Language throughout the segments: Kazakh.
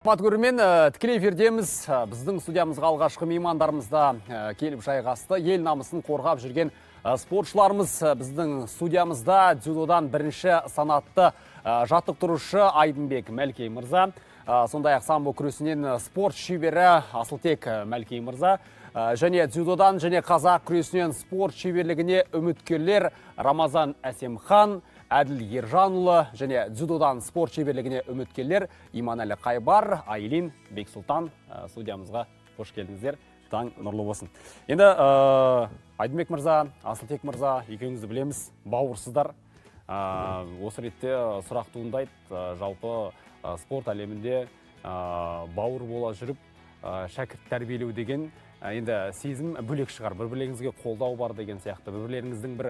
Қымбатты көрермен, тікелей эфирдеміз. Біздің студиямызға алғашқы меймандарымызда келіп жайғасты. Ел намысын қорғап жүрген спортшыларымыз біздің студиямызда дзюдодан бірінші санатты жаттықтырушы Айдынбек Мәлкей мырза. Сондай-ақ самбо күресінен спорт шебері Асылтек Мәлкей мырза. Және дзюдодан және қазақ күресінен спорт шеберлігіне үміткерлер Рамазан Әсемхан, Әділ Ержанұлы және дзюдодан спорт шеберлігіне үміткерлер Иманәлі Қайбар, Айлин Бексұлтан студиямызға қош келдіңіздер. Таң нұрлы болсын. Енді Айдынбек мырза, Асылтек мырза, екеуіңізді білеміз, бауырсыздар. Осы ретте сұрақ туындайды, жалпы спорт әлемінде бауыр бола жүріп, шәкірт тәрбиелеу деген енді сезім бөлек шығар, бір-бірлеріңізге қолдау бар деген сияқты, бір-бірлеріңіздің бір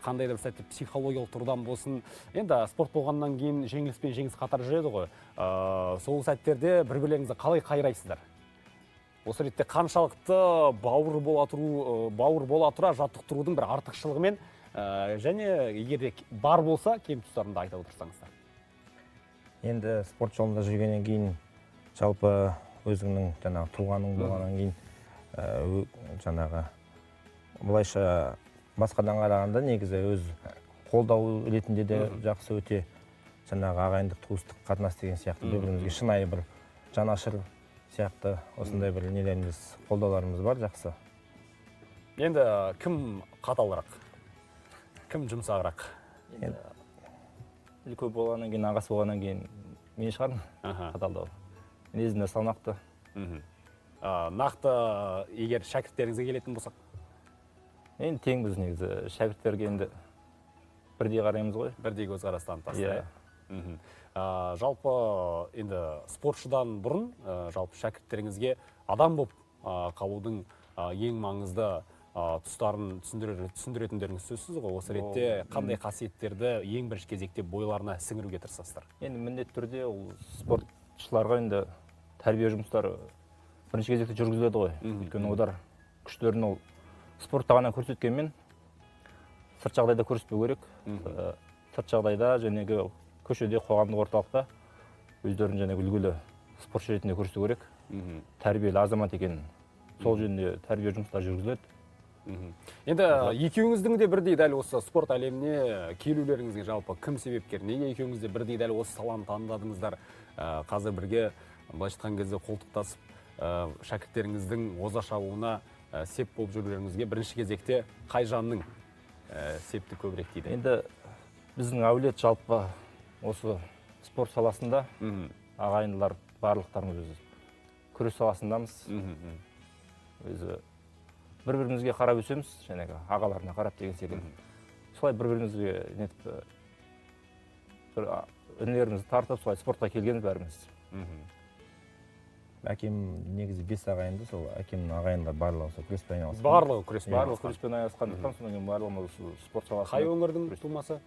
қандай да бір сәтте психологиялық тұрдан болсын. Енді спорт болғаннан кейін жеңіліс пен жеңіс қатар жүреді ғой. Сол сәттерде бір-бірлеріңізді қалай қайрайсыздар? Осы ретте қаншалықты бауыр бола тұра жаттықтырудың бір артықшылығымен және егер де бар болса, кем тұстарын да айта отырсаңыздар. Енді спорт жолында жүргеннен кейін, жалпы өзіңнің туғаның болғаннан кейін бұлайша басқадан қарағанда негізі өз қолдау ретінде де жақсы өте ағайындық туыстық қатынас деген сияқты бір-бірімізге шынайы бір жанашыр сияқты осындай бір нелеріміз, қолдауларымыз бар жақсы. Енді кім қаталырақ? Кім жұмсағырақ? Үлкен болғаннан кейін, ағасы болғаннан кейін мен шығармын қаталдау. Мен өзімде салмақты. Нақты егер шәкірттеріңізге келетін болсақ? Енді теңбіз негізі. Шәкірттерге енді бірдей қараймыз ғой. Бірдей көзқарас танытасыздар. Жалпы енді спортшыдан бұрын жалпы шәкірттеріңізге адам болып қалудың ең маңызды тұстарын түсіндіретіндеріңіз сөзсіз ғой. Осы ретте қандай қасиеттерді ең бірінші кезекте бойларына сіңіруге тырысасыздар? Енді міндетті түрде ол спортшыларға енді тәрбие жұмыстары бірінші кезекте жүргізіледі ғой. Өйткені олар күштерін ол спортта ғана көрсеткенмен сырт жағдайда көрсетпеу керек. Сырт жағдайда жәнегі көшеде, қоғамдық орталықта өздерін жәнегі үлгілі спортшы ретінде көрсету керек. Тәрбиелі азамат екенін. Сол жөнінде тәрбие жұмыстары жүргізіледі. Енді екеуіңіздің де бірдей дәл осы спорт әлеміне келулеріңізге жалпы кім себепкер? Неге екеуіңіз де бірдей дәл осы саланы таңдадыңыздар? Қазір бірге былайша айтқан кезде қолтықтасып шәкірттеріңіздің оза шабуына сеп болып жүрулеріңізге бірінші кезекте қай жанның септі көбірек дейді? Енді біздің әулет жалпы осы спорт саласында ағайындылар барлықтарымыз өзі күрес саласындамыз. Өзі бір-бірімізге қарап өсеміз, жәнегі ағаларына қарап деген секілді. Солай бір-бірімізге үнлерімізді тартып, солай спортқа келгенбіз бәріміз. Әкем негізі 5 ағайынды, сол әкемнің ағайындары барлығы сол күреспен айналысқан. Барлығы күреспен айналысқандықтан, содан кейін барлығымыз спорт саласында. Қай өңірдің тумасы?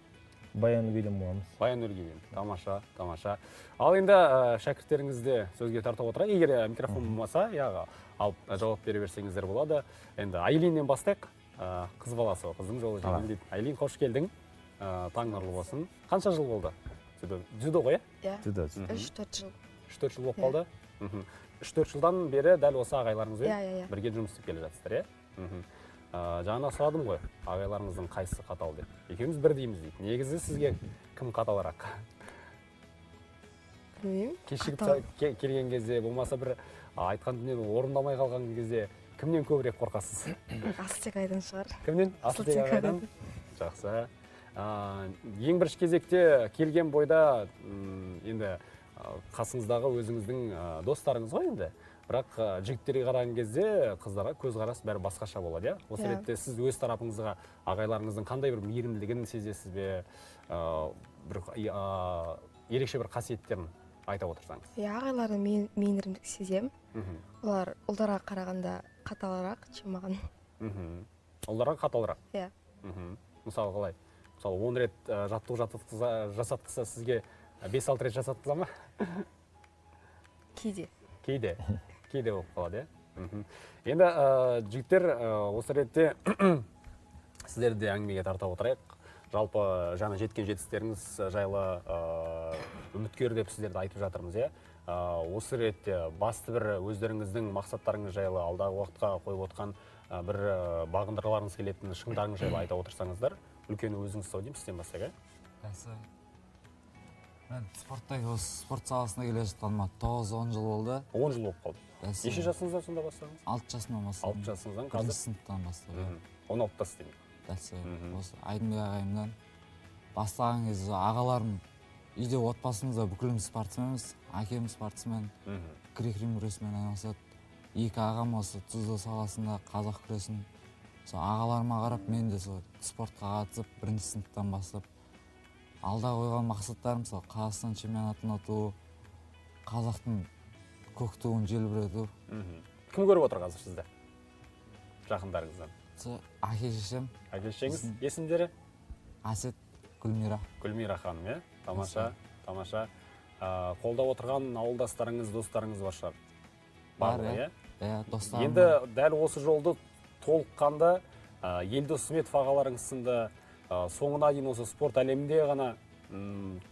Баян-Өлгейден боламыз. Баян-Өлгейден. Тамаша, тамаша. Ал енді шәкірттеріңізді сөзге тартып отырайық. Егер микрофон болмаса, алып жауап бере берсеңіздер болады. Енді Айлиннен бастайық. Қыз баласы, қыздың жолы жеңіл дейді. Айлин, қош келдің. Таң нұрлы болсын. Қанша жыл болды? Дзюдо ғой, иә? Дзюдо. 3-4 жыл. 3-4 жыл болып қалды. 3-4 жылдан бері дәл осы ағайларыңызбен бірге жұмыс істеп келе жатсыздар, иә? Жаңа сұрадым ғой, ағайларыңыздың қайсысы қатал деп. Екеуміз бір дейміз дейді. Негізі сізге кім қаталырақ? Білмеймін. Кешігіп келген кезде, болмаса бір айтқан дүниені орындамай қалған кезде кімнен көбірек қорқасыз? Асылтек Айдан шығар. Кімнен? Асылтек Айдан. Жақсы. Ең бірінші кезекте келген бойда енді қасыңыздағы өзіңіздің достарыңыз ғой енді. Бірақ жігіттерге қараған кезде қыздарға көзқарас бәрі басқаша болады, иә? Осы ретте сіз өз тарапыңызға ағайларыңыздың қандай бір мейірімділігін сезесіз бе? Ерекше бір қасиеттерін айта отырсаңыз. Ағайларды мейірімділік сезем. Олар ұлдарға қарағанда қаталырақ, чем маған. Ұлдарға қаталырақ? Иә. Мысалы қалай? Мысалы 10 рет жаттығу жасатқызса сізге 5-6 рет жасатқыза ма? Кейде. Кейде болып қалады, иә? Енді жігіттер осы ретте сіздерді әңгімеге тарта отырайық. Жалпы жаңа жеткен жетістіктеріңіз жайлы үміткер деп сіздерді айтып жатырмыз, иә? осы ретте басты бір өздеріңіздің мақсаттарыңыз жайлы алдағы уақытқа қойып отқан бір бағындырғыларыңыз келетін шыңдарыңыз жайлы айта отырсаңыздар, үлкен өзіңіз сау деймін, сізден бастайық. Жақсы. Мен спорт саласына келе жатқаныма 9-10 жыл болды. 10 жыл болып қалды. Неше жасыңыздан сонда бастадыңыз? 6 жасымнан бастадым. 6 жасыңыздан Бірінші қазір? сыныптан бастадым. 16-та істеймін. Жақсы. Осы Айдынбек ағайымнан бастаған кезде ағаларым үйде отбасымызда бүкіліміз спортсменбіз. Әкем спортсмен, грек-рим күресімен айналысады. Екі ағам осы дзюдо саласында қазақ күресін. Ағаларыма қарап мен де спортқа қатысып, бірінші сыныптан бастап алда қойған мақсаттарым Қазақстан чемпионатын ұту, қазақтың көк туын желбірету. Кім көріп отыр қазір сізді? Жақындарыңыздан? Әке шешем. Әке шешеңіз есімдері? Әсет, Гүлмира. Гүлмира ханым, иә? Тамаша, тамаша. Қолдап отырған ауылдастарыңыз, достарыңыз бар шығар? Бар, иә? Достарым. Енді дәл осы жолды толыққанды Елдос Сметов ағаларыңыз сынды соңына дейін осы спорт әлемінде ғана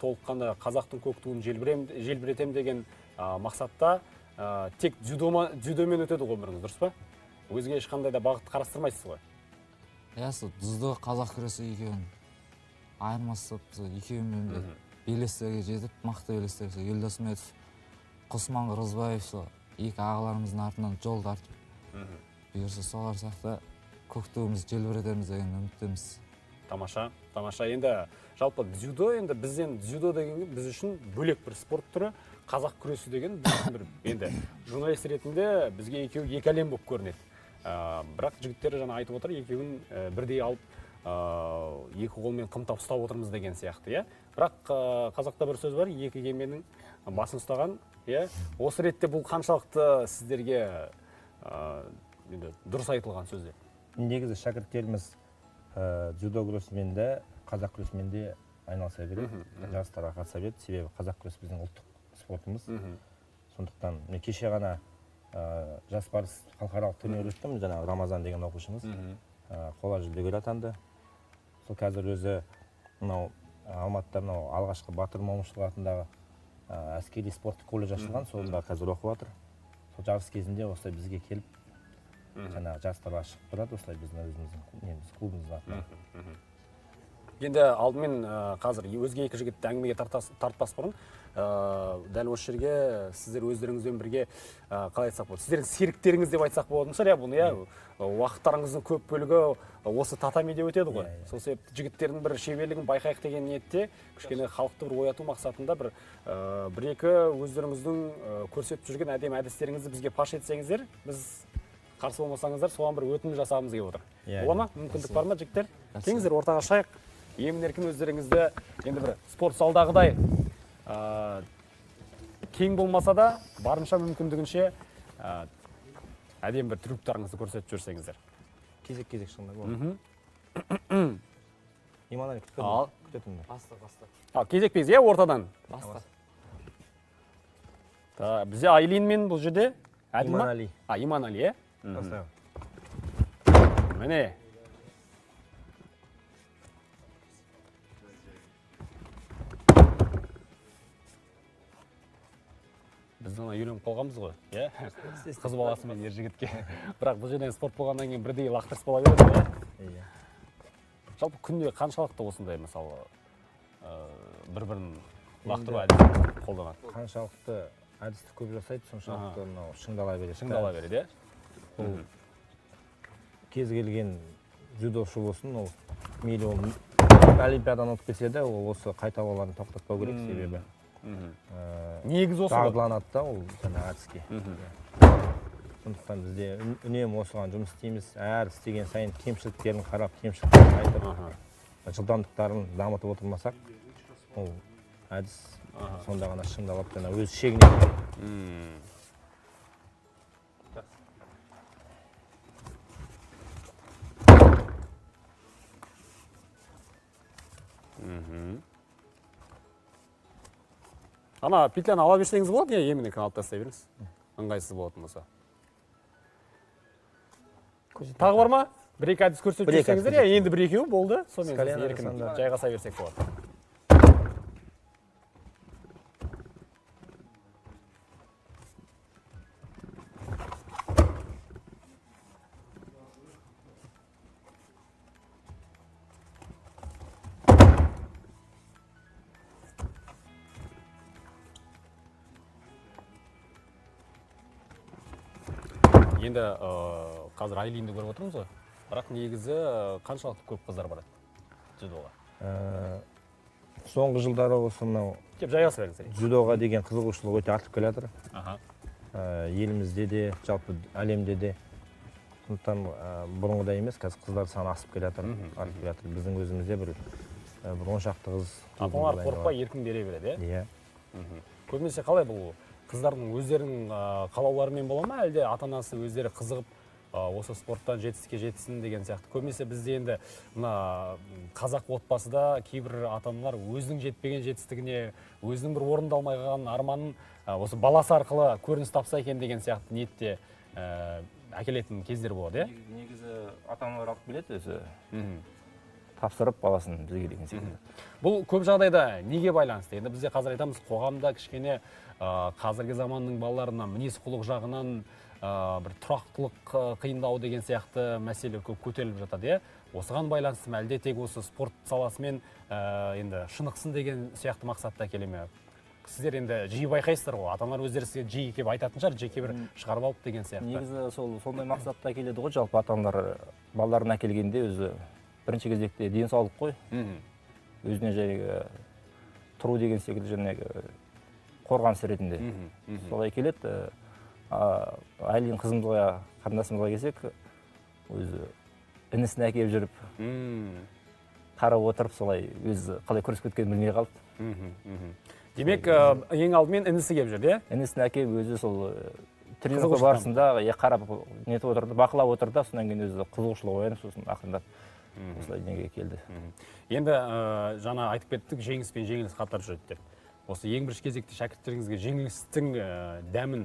толыққанды қазақтың көк туын желбіретем деген мақсатта тек дзюдомен өтеді ғұмырыңыз, дұрыс па? Өзге ешқандай да бағыт қарастырмайсыз ғой? Дзюдо, қазақ күресі екеуін айырмастап, екеуімен де белестерге жетіп, мықты белестерге. Елдос Сметов, Құсман Қырғызбаев екі ағаларымыздың артынан жол тартып, бұйырса солар сияқты көк туымызды желбіретеміз деген үміттеміз. Тамаша, тамаша. Енді жалпы дзюдо, енді бізден дзюдо деген біз үшін бөлек бір спорт түрі, қазақ күресі деген бір енді журналист ретінде бізге екеуі екі әлем болып көрінеді. Бірақ жігіттер жаңа айтып отыр, екеуін бірдей алып, екі қолмен қымтап ұстап отырмыз деген сияқты, иә. Бірақ қазақта бір сөз бар, екі кеменің басын ұстаған, иә. Осы ретте бұл қаншалықты сіздерге дұрыс айтылған сөздер? Негізі шәкірттеріміз дзюдо күресімен де, қазақ күресімен де айналыса береді, жарыстарға қатыса береді. Себебі қазақ күресі біздің ұлттық спортымыз. Сондықтан мен кеше ғана жас барыс халықаралық турнир өттім, жаңағы Рамазан деген оқушымыз қола жүлдегер атанды. Сол қазір өзі мынау Алматыда мынау алғашқы Батыр Момышұлы атындағы әскери спорттық колледж ашылған, сонда қазір оқып жатыр. Сол жарыс кезінде осылай бізге келіп, жаңағы жарыстарға шығып тұрады, осылай біздің өзіміздің клубымыздың атынан. Енді алдымен қазір өзге екі жігітті әңгімеге тартпас бұрын, дәл осы жерге сіздер өздеріңізбен бірге қалай айтсақ болады, сіздердің серіктеріңіз деп айтсақ болатын шығар, бұны иә, уақыттарыңыздың көп бөлігі осы татамиде өтеді ғой. Сол себепті жігіттердің бір шеберлігін байқайық деген ниетте, кішкене халықты бір ояту мақсатында бір-екі өздеріңіздің көрсетіп жүрген әдемі әдістеріңізді бізге паш етсеңіздер, біз қарсы болмасаңыздар, соған бір өтінім жасағымыз келіп отыр. Бола ма? Мүмкіндік бар ма, жігіттер? Келіңіздер, ортаға шайық. Емін-еркін өздеріңізді енді бір спорт залдағыдай кең болмаса да, барынша мүмкіндігінше әдемі бір трюктарыңызды көрсетіп жүрсеңіздер. Кезек-кезек шыңдар болады. Иманали күтетіңдер. Баста. Кезек-кезек, иә, ортадан? Баста. Бізде Айлин мен бұл жерде? Иманали. Иманали, иә? Бастайық. Міне. Біз оны үйреніп қалғанбыз ғой, иә? Қыз баласы мен ер жігітке. Бірақ бұл жерден спорт болғаннан кейін бірдей лақтырыс бола береді, иә? Жалпы күнде қаншалықты осындай, мысалы, бір-бірін лақтыру әдісі қолданады? Қаншалықты әдісті көп жасайды, соншалықты шыңдала береді. Шыңдала береді, иә? Ол кез келген дзюдошы болсын, ол мейлі ол олимпиададан ұтып келсе де, ол осы қайталауларын тоқтатпау керек, себебі негіз осы дағдыланады да ол жаңа әдіске. Сондықтан бізде үнемі осыған жұмыс істейміз. Әр істеген сайын кемшіліктерін қарап, кемшіліктерін айтып, жылдамдықтарын дамытып отырмасақ, ол әдіс сонда ғана шыңдалып, жаңа өз шегіне. Ана петляны ала берсеңіз болады, иә, емін-еркін алып тастай беріңіз. Ыңғайсыз болатын болса. Тағы бар ма? Бір-екі әдіс көрсетіп жүрсеңіздер, иә, енді бір-екеуі болды. Сонымен еркін жайғаса берсек болады. Енді қазір Айлинді көріп отырмыз ғой. Бірақ негізі қаншалықты көп қыздар барады дзюдоға? Соңғы жылдары осы мынау Кеп жайғасы беріңіз. дзюдоға деген қызығушылық өте артып келе жатыр. Аха. Елімізде де, жалпы әлемде де. Сондықтан бұрынғыдай емес, қазір қыздар саны асып келе жатыр, артып келе жатыр. Біздің өзімізде бір 10 шақты қыз. Ата-аналар қорықпай еркін бере береді, иә? Көбінесе қалай бұл қыздардың өздерінің қалауларымен бола ма, әлде ата-анасы өздері қызығып осы спорттан жетістікке жетсін деген сияқты? Көбінесе бізде енді мына қазақ отбасыда кейбір ата-аналар өзінің жетпеген жетістігіне, өзінің бір орындалмай қалған арманын осы баласы арқылы көрініс тапса екен деген сияқты ниетте әкелетін кездер болады, иә? Негізі ата-аналар алып келеді өзі. Тапсырып баласын бізге деген секілді. Бұл көп жағдайда неге байланысты? Енді бізде қазір айтамыз, қоғамда кішкене қазіргі заманның балаларына мінез құлық жағынан бір тұрақтылық қиындау деген сияқты мәселе көп көтеріліп жатады, иә? Осыған байланысты ма, әлде тек осы спорт саласымен енді шынықсын деген сияқты мақсатта келе ме? Сіздер енді жиі байқайсыздар ғой, ата-аналар өздері сізге жиі келіп айтатын шығар, жеке бір шығарып алып деген сияқты. Негізі сондай мақсатта келеді ғой, жалпы ата-аналар балаларына келгенде өзі бірінші кезекте денсаулық қой. Өзіне жайғы тұру деген секілді жаңағы қорғаныс ретінде. Солай келеді. Айлин қызымызға, қарындасымызға келсек, өзі інісін әкеліп жүріп, қарап отырып, солай өзі қалай күресіп кеткенін білмей қалды. Демек, ең алдымен інісі келіп жүрді, иә? Інісін әкеліп өзі сол тренировка барысында қарап нетіп отырды, бақылап отырды, содан кейін өзі қызығушылық оянып, сосын ақырындап осылай неге келді. Енді жаңа айтып кеттік, жеңіс пен жеңіліс қатар жүреді деп. Осы ең бірінші кезекте шәкірттеріңізге жеңілістің дәмін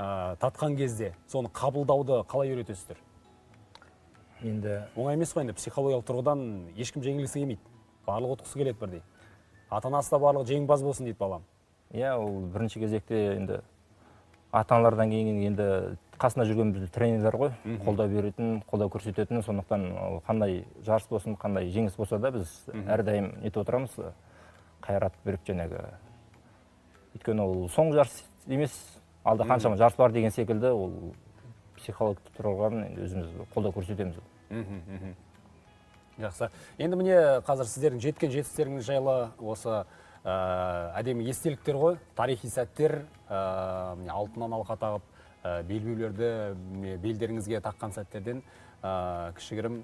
татқан кезде соны қабылдауды қалай үйретесіздер? Енді оңай емес қой, енді психологиялық тұрғыдан ешкім жеңілгісі келмейді. Барлығы ұтқысы келеді бірдей. Ата-анасы да барлығы жеңімпаз болсын дейді балам. Иә, ол бірінші кезекте енді ата-аналардан кейін енді қасында жүрген біз тренерлер ғой, қолдау беретін, қолдау көрсететін, сондықтан қандай жарыс болсын, қандай жеңіс болса да біз әрдайым нетіп отырамыз, қайрат беріп жаңағы. Өйткені ол соңғы жарыс емес, алда қаншама жарыс бар деген секілді, ол психологиялық тұрғыдан өзіміз қолдау көрсетеміз. Жақсы. Енді міне қазір сіздердің жеткен жетістіктеріңіз жайлы осы әдемі естеліктер ғой, тарихи сәттер, алтыннан алқа тағып, белбеулерді белдеріңізге таққан сәттерден кішігірім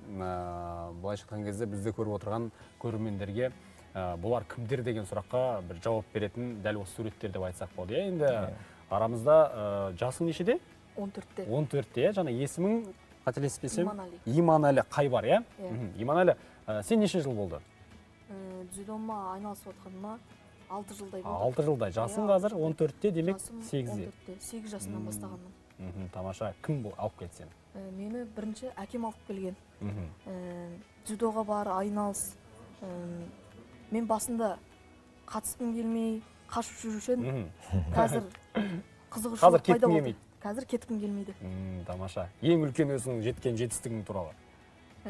былайша айтқан кезде бізді көріп отырған көрермендерге бұлар кімдер деген сұраққа бір жауап беретін дәл осы суреттер деп айтсақ болады. Енді арамызда жасың нешеде? 14-те. 14-те, жаңа есімің қателеспесем? Иманәлі. Иманәлі Қайбар, иә? Иманәлі, сен неше жыл болды? Дзюдома айналысып отқаныма 6 жылдай болды. 6 жылдай. Жасың қазір 14-те, демек 8-де. 8 жасынан бастағанмын. Тамаша. Кім алып келді сені? Мені бірінші әкем алып келген. Дзюдоға бар, айналыс. Мен басында қатысқым келмей, қашып жүрушен, қазір қызығушылық пайда болды. Қазір кеткім келмейді. Тамаша. Ең үлкен өзің жеткен жетістігің туралы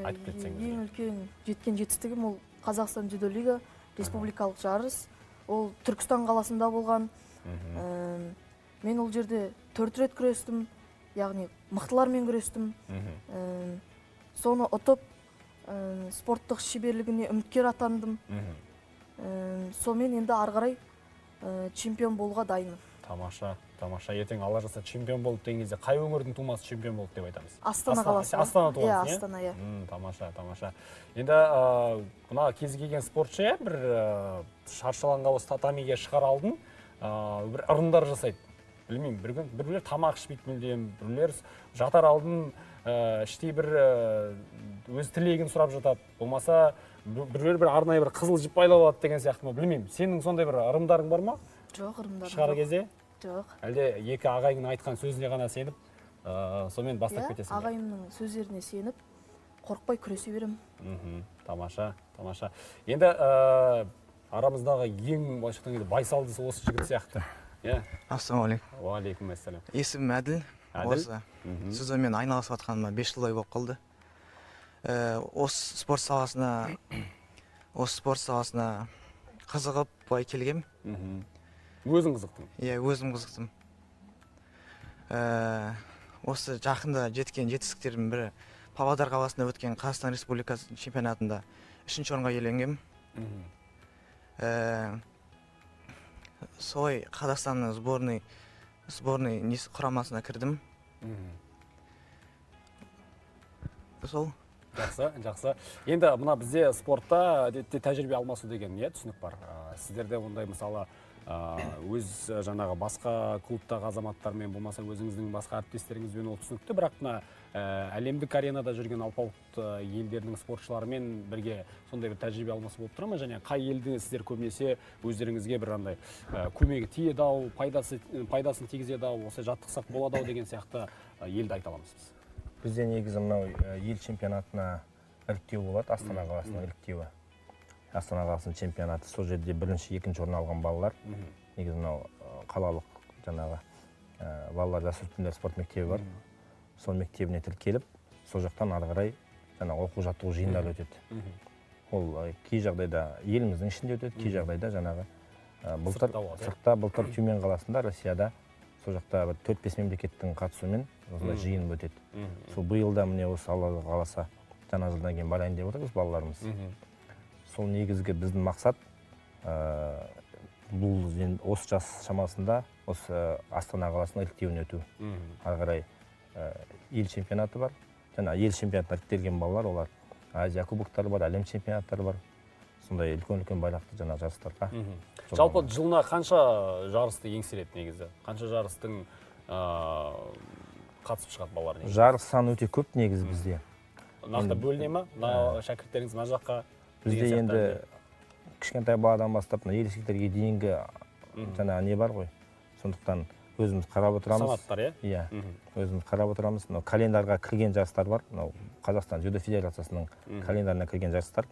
айтып кетсеңіз. Ең үлкен жеткен жетістігім ол Қазақстан дзюдо лига, республикалық жарыс. Ол Түркістан қаласында болған. Мен ол жерде 4 рет күрестім, яғни мықтылармен күрестім. Соны ұтып, спорттық шеберлігіне үміткер атандым. Сонымен енді ары қарай чемпион болуға дайынмын. Тамаша, тамаша. Ертең Алла жазса чемпион болып деген кезде қай өңірдің тумасы чемпион болды деп айтамыз? Астана қаласы. Астана туғансың, иә? Астана, иә. Тамаша, тамаша. Енді мына кез келген спортшы бір шаршы алаңға осы татамиге шығар алдын бір ырымдар жасайды. Білмеймін, біреулер тамақ ішпейді мүлдем, біреулер жатар алдын іштей бір өз тілегін сұрап жатады. Болмаса біреулер бір арнайы бір қызыл жіп байлап алады деген сияқты ма? Білмеймін. Сенің сондай бір ырымдарың бар ма? Жоқ, ырымдарым. Шығар кезде? Жоқ. Әлде екі ағайынның айтқан сөзіне ғана сеніп, сонымен бастап кетесің? Ағайымның сөздеріне сеніп, қорықпай күресе берем. Тамаша, тамаша. Енді арамыздағы ең байсалдысы осы жігіт сияқты. Ассалаумағалейкум. Уағалейкум ассалам. Есімім Әділ. Осы дзюдомен айналысып жатқаныма 5 жылдай болып қалды. Осы спорт саласына қызығып былай келгем. Өзің қызықтың? Иә, өзім қызықтым. осы жақында жеткен жетістіктердің бірі Павлодар қаласында өткен Қазақстан Республикасы чемпионатында 3-ші орынға иеленгем. Солай Қазақстанның сборный құрамасына кірдім. Сол. Жақсы. Енді мына бізде спортта әдетте тәжірибе алмасу деген түсінік бар. Сіздерде ондай мысалы өз жаңағы басқа клубтағы азаматтармен болмаса өзіңіздің басқа әріптестеріңізбен ол түсінікті, бірақ мына әлемдік аренада жүрген алпауыт елдердің спортшыларымен бірге сондай бір тәжірибе алмасы болып тұра ма? Және қай елді сіздер көбінесе өздеріңізге бір андай көмегі тиеді-ау, пайдасын тигізеді-ау, осы жаттықсақ болады-ау деген сияқты елді айта аламыз біз. Бізде негізі мынау ел чемпионатына іріктеу болады, Астана қаласының іріктеуі. Астана қаласының чемпионаты, сол жерде бірінші, екінші орын алған балалар. Негізі мынау қалалық жаңағы балалар жасөспірімдер спорт мектебі бар. Сол мектебіне тіркеліп, сол жақтан ары қарай жаңағы оқу-жаттығу жиындары өтеді. Ол кей жағдайда еліміздің ішінде өтеді, кей жағдайда жаңағы былтыр Тюмень қаласында, Россияда сол жақта 4-5 мемлекеттің қатысуымен осындай жиын өтеді. Сол биылда міне осы Алла қаласа жаңа жылдан кейін барайын деп отырмыз балаларымыз. Сол негізгі біздің мақсат бұл осы жас шамасында осы Астана қаласының іріктеуіне өту. Ары қарай ел чемпионаты бар. Жаңа ел чемпионатына іріктелген балалар, олар Азия кубоктары бар, әлем чемпионаттары бар. Сондай үлкен байрақты жаңа жарыстарға. Жалпы жылына қанша жарысты еңсереді негізі? Қанша жарыстың қатысып шығады балалар негізі? Жарыс саны өте көп негізі бізде. Нақты бөліне ма? Шәкірттеріңіз мына жаққа? Бізде енді кішкентай баладан бастап ересектерге дейінгі жаңа не бар ғой. Сондықтан өзіміз қарап отырамыз. Санаттар, иә? Өзіміз қарап отырамыз. Календарға кірген жарыстар бар. Қазақстан Дзюдо Федерациясының календарына кірген жарыстар.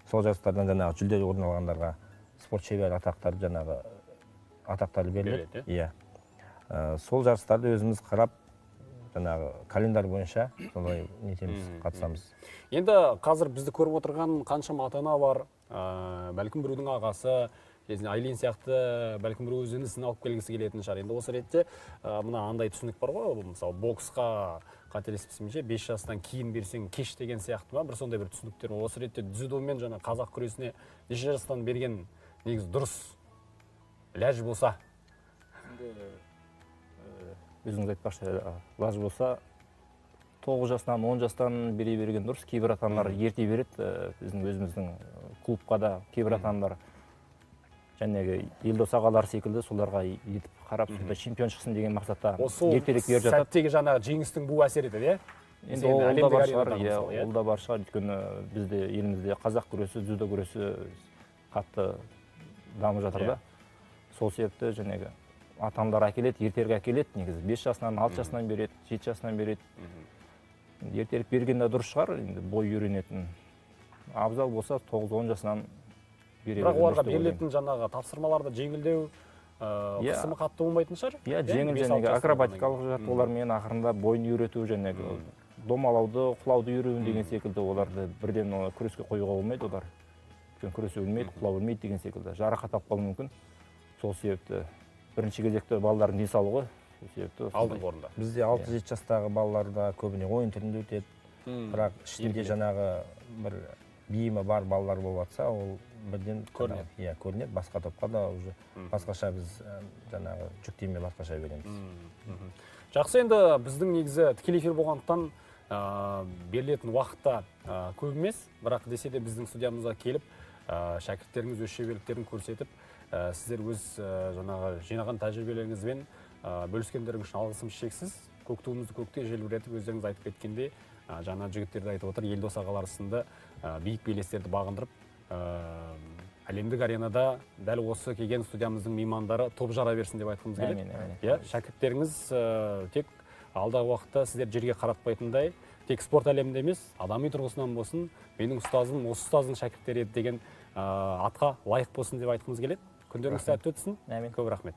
Сол жарыстардан жаңағы жүлделі орын алғандарға спорт шебері атақтары жаңағы атақтары беріледі. Иә. Сол жарыстарды өзіміз қарап, жаңағы календар бойынша солай нетеміз, қатысамыз. Енді қазір бізді көріп отырған қаншама ата-ана бар, бәлкім біреудің ағасы, Айлин сияқты бәлкім бір өз інісін алып келгісі келетін шығар. Енді осы ретте мына андай түсінік бар ғой, мысалы боксқа қателеспесемше 5 жастан кейін берсең кеш деген сияқты ма, бір сондай бір түсініктер. Осы ретте дзюдо мен жаңа қазақ күресіне неше жастан берген негізі дұрыс ләж болса? Өзіңіз айтпақшы, ләж болса 9 жастан 10 жастан бере берген дұрыс. Кейбір ата-аналар ерте береді. Біздің өзіміздің клубқа да кейбір ата-аналар жәнегі елдос ағалар секілді соларға етіп қарап, чемпион шықсын деген мақсатта ертерек беріп жатады. Сәттегі жаңағы жеңістің бұл әсер етеді, енді ол да бар шығар, ол да бар шығар. Өйткені бізде елімізде қазақ күресі, дзюдо күресі қатты дамып жатыр да. Сол себепті жәнегі ата-аналар әкеледі, ертерек әкеледі, негізі 5 жасынан, 6 жасынан береді, 7 жасынан береді. Ертерек берген де дұрыс шығар, енді бой үйренетін. Абзал болса 9-10 жасынан бірақ оларға берілетін жаңағы тапсырмаларды жеңілдеу, қысымы қатты болмайтын шығар? Иә, жеңіл жәнегі акробатикалық жаттығулармен ақырында бойын үйрету, жәнегі домалауды, құлауды үйрену деген секілді оларды бірден күреске қоюға болмайды олар. Күресе өлмейді, құлау өлмейді деген секілді. Жарақат алып қалуы мүмкін. Сол себепті бірінші кезекте балалардың денсаулығы, сол себепті алдыңғы орында. Бізде 6-7 жастағы балаларда көбіне ойын түрінде өтеді. Бірақ ішінде жаңағы бір бейімі бар балалар болып жатса, ол бірден көрінеді. Басқа топқа да уже басқаша біз жаңағы жүктеме басқаша береміз. Жақсы, енді біздің негізі тікелей эфир болғандықтан берілетін уақытта көп емес, бірақ десе де біздің студиямызға келіп, шәкірттеріңіз өз шеберліктерін көрсетіп, сіздер өз жаңағы жинаған тәжірибелеріңізбен бөліскендеріңіз үшін алғысым шексіз. Көк туымызды көкте желбіретіп, өздеріңіз айтып кеткенде, жаңа жігіттерді айтып отыр, елдос ағалар сынды биік белестерді бағындырып, әлемдік аренада дәл осы келген студиямыздың меймандары топ жара берсін деп айтқымыз келеді. Шәкірттеріңіз тек алдағы уақытта сіздер жерге қаратпайтындай, тек спорт әлемінде емес, адами тұрғысынан болсын, менің ұстазым осы ұстаздың шәкірттері еді деген атқа лайық болсын деп айтқымыз келеді. Күндеріңіз сәтті өтсін. Көп рахмет.